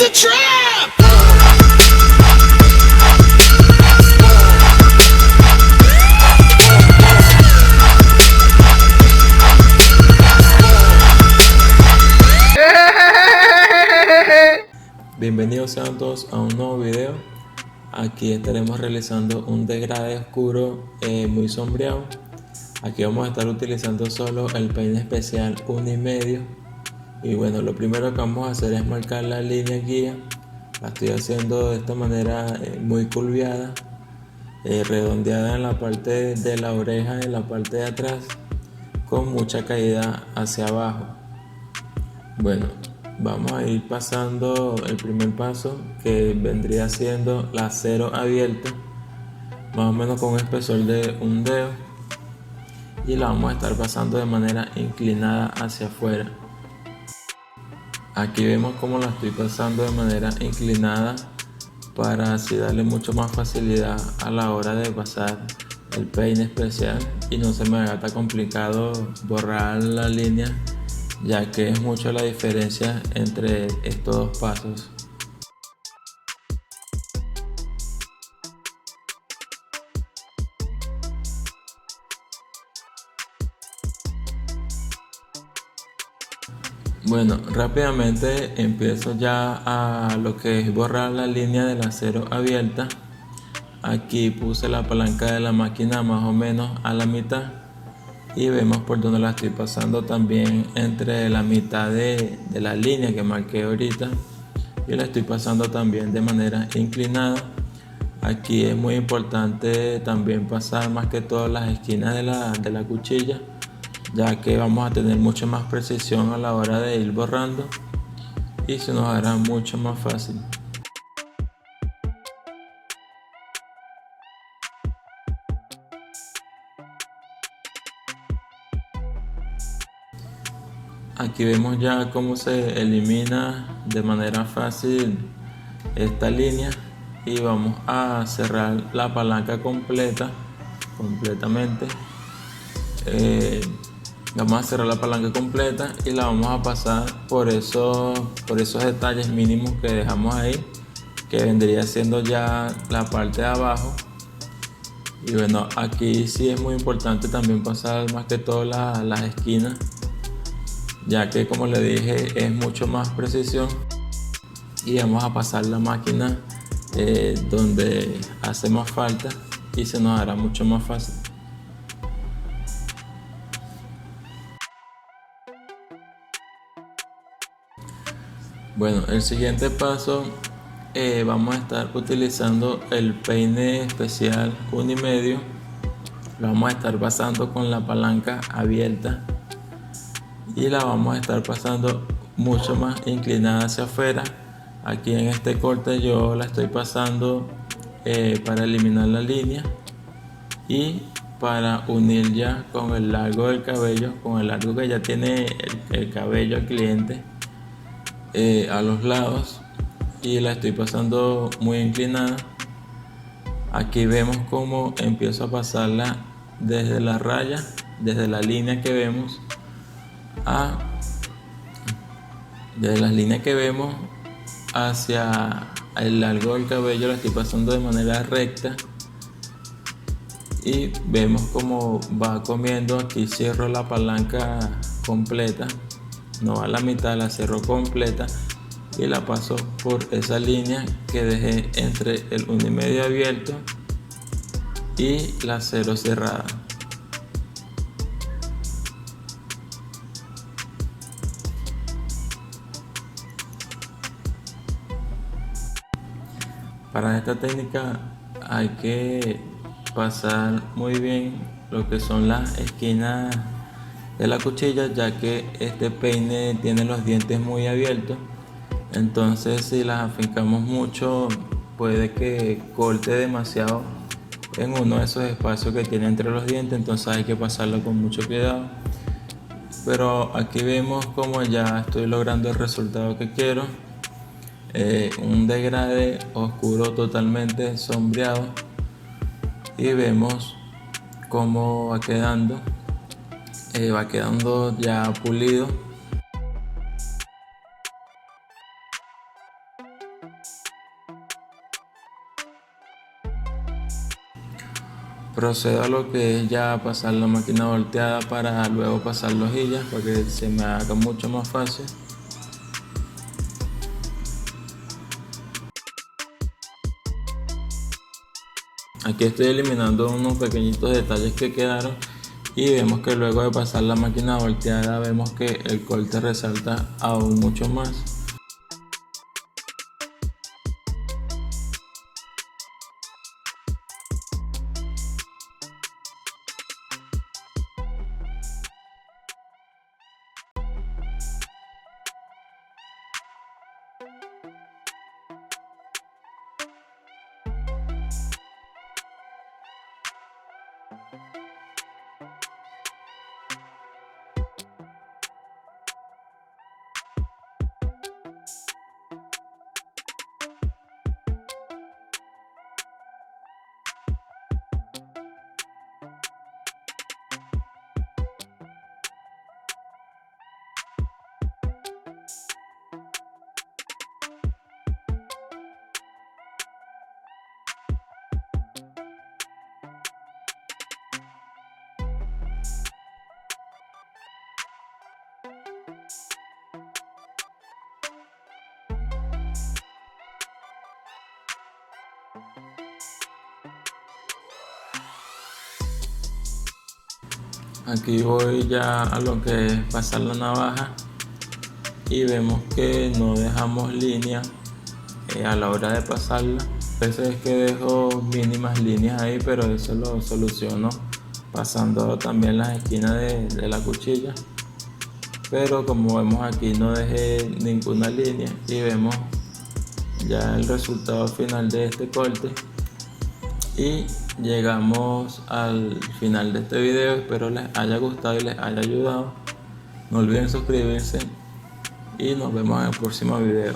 a trap! Bienvenidos sean todos a un nuevo video. Aquí estaremos realizando un degradé oscuro muy sombreado. Aquí vamos a estar utilizando solo el peine especial 1,5. Y bueno, lo primero que vamos a hacer es marcar la línea guía. La estoy haciendo de esta manera muy curviada, redondeada en la parte de la oreja, en la parte de atrás, con mucha caída hacia abajo. Bueno, vamos a ir pasando el primer paso, que vendría siendo la cero abierta, más o menos con un espesor de un dedo, y la vamos a estar pasando de manera inclinada hacia afuera. Aquí vemos cómo la estoy pasando de manera inclinada para así darle mucho más facilidad a la hora de pasar el peine especial y no se me haga tan complicado borrar la línea, ya que es mucho la diferencia entre estos dos pasos. Bueno, rápidamente empiezo ya a lo que es borrar la línea de la cero abierta. Aquí puse la palanca de la máquina más o menos a la mitad y vemos por donde la estoy pasando también entre la mitad de la línea que marqué ahorita, y la estoy pasando también de manera inclinada. Aquí es muy importante también pasar más que todo las esquinas de la cuchilla, ya que vamos a tener mucha más precisión a la hora de ir borrando y se nos hará mucho más fácil. Aquí vemos ya cómo se elimina de manera fácil esta línea, y vamos a cerrar la palanca completamente. Vamos a cerrar la palanca completa y la vamos a pasar por esos detalles mínimos que dejamos ahí, que vendría siendo ya la parte de abajo. Y bueno, aquí sí es muy importante también pasar más que todo las esquinas, ya que como le dije es mucho más precisión, y vamos a pasar la máquina donde hace más falta y se nos hará mucho más fácil. Bueno, el siguiente paso, vamos a estar utilizando el peine especial 1,5. Lo vamos a estar pasando con la palanca abierta y la vamos a estar pasando mucho más inclinada hacia afuera. Aquí en este corte yo la estoy pasando para eliminar la línea y para unir ya con el largo del cabello, con el largo que ya tiene el cabello al cliente a los lados, y la estoy pasando muy inclinada. Aquí vemos cómo empiezo a pasarla desde la raya, desde la línea que vemos desde las líneas que vemos hacia el largo del cabello. La estoy pasando de manera recta y vemos cómo va comiendo. Aquí cierro la palanca completa, no a la mitad, la cierro completa y la paso por esa línea que dejé entre el 1,5 abierto y la cero cerrada. Para esta técnica hay que pasar muy bien lo que son las esquinas de la cuchilla, ya que este peine tiene los dientes muy abiertos. Entonces si las afincamos mucho puede que corte demasiado en uno de esos espacios que tiene entre los dientes, entonces hay que pasarlo con mucho cuidado. Pero aquí vemos como ya estoy logrando el resultado que quiero. Un degradé oscuro totalmente sombreado, y vemos cómo va quedando ya pulido. Procedo a lo que es ya pasar la máquina volteada para luego pasar la hojilla para que se me haga mucho más fácil. Aquí estoy eliminando unos pequeñitos detalles que quedaron y vemos que luego de pasar la máquina volteada vemos que el corte resalta aún mucho más. Aquí voy ya a lo que es pasar la navaja y vemos que no dejamos línea a la hora de pasarla. A veces es que dejo mínimas líneas ahí, pero eso lo soluciono pasando también las esquinas de la cuchilla. Pero como vemos aquí no dejé ninguna línea y vemos ya el resultado final de este corte. Y llegamos al final de este video. Espero les haya gustado y les haya ayudado. No olviden suscribirse y nos vemos en el próximo video.